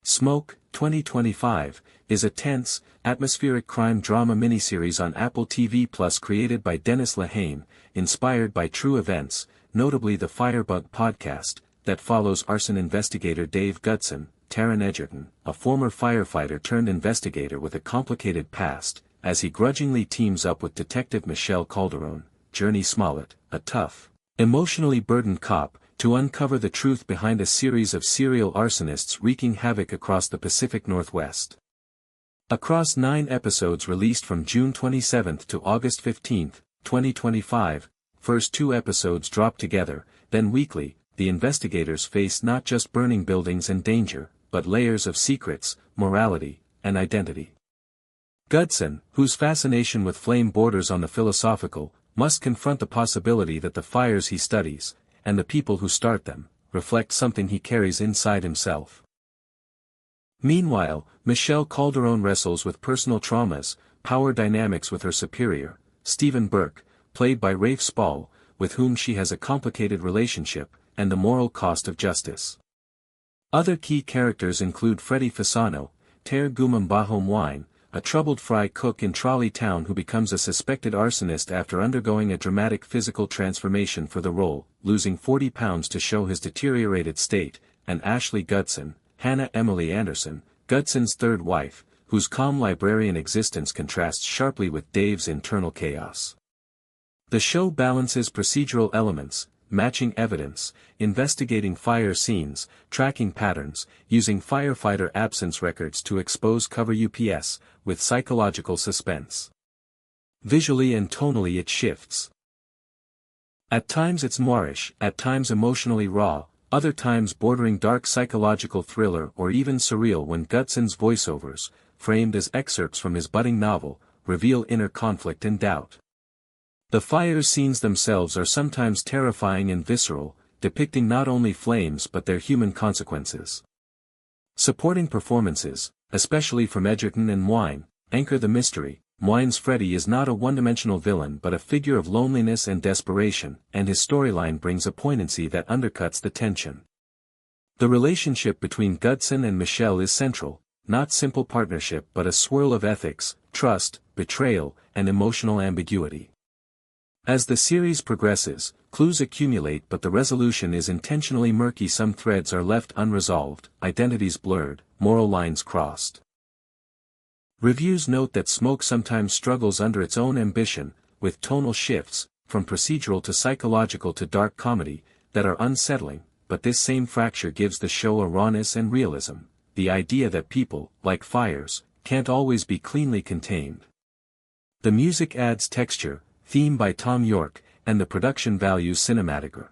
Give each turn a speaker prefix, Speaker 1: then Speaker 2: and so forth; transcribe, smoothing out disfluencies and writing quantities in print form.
Speaker 1: Smoke, 2025, is a tense, atmospheric crime drama miniseries on Apple TV Plus created by Dennis Lehane, inspired by true events, notably the Firebug podcast, that follows arson investigator Dave Gudsen, Taron Egerton, a former firefighter turned investigator with a complicated past, as he grudgingly teams up with Detective Michelle Calderon, Journey Smollett, a tough, emotionally burdened cop, to uncover the truth behind a series of serial arsonists wreaking havoc across the Pacific Northwest. Across 9 episodes released from June 27 to August 15, 2025, first 2 episodes drop together, then weekly, the investigators face not just burning buildings and danger, but layers of secrets, morality, and identity. Gudsen, whose fascination with flame borders on the philosophical, must confront the possibility that the fires he studies, and the people who start them, reflect something he carries inside himself. Meanwhile, Michelle Calderon wrestles with personal traumas, power dynamics with her superior, Stephen Burke, played by Rafe Spall, with whom she has a complicated relationship, and the moral cost of justice. Other key characters include Freddie Fasano, Ter Gumambahom Wine, a troubled fry cook in Trolley Town who becomes a suspected arsonist after undergoing a dramatic physical transformation for the role, losing 40 pounds to show his deteriorated state, and Ashley Gudsen, Hannah Emily Anderson, Gudsen's third wife, whose calm librarian existence contrasts sharply with Dave's internal chaos. The show balances procedural elements, matching evidence, investigating fire scenes, tracking patterns, using firefighter absence records to expose cover UPS, with psychological suspense. Visually and tonally it shifts. At times it's noirish, at times emotionally raw, other times bordering dark psychological thriller or even surreal when Gudsen's voiceovers, framed as excerpts from his budding novel, reveal inner conflict and doubt. The fire scenes themselves are sometimes terrifying and visceral, depicting not only flames but their human consequences. Supporting performances, especially from Egerton and Wine, anchor the mystery. Wine's Freddie is not a one-dimensional villain but a figure of loneliness and desperation, and his storyline brings a poignancy that undercuts the tension. The relationship between Gudsen and Michelle is central, not simple partnership but a swirl of ethics, trust, betrayal, and emotional ambiguity. As the series progresses, clues accumulate but the resolution is intentionally murky. Some threads are left unresolved, identities blurred, moral lines crossed. Reviews note that Smoke sometimes struggles under its own ambition, with tonal shifts, from procedural to psychological to dark comedy, that are unsettling, but this same fracture gives the show a rawness and realism, the idea that people, like fires, can't always be cleanly contained. The music adds texture, theme by Tom York, and the production values cinematography.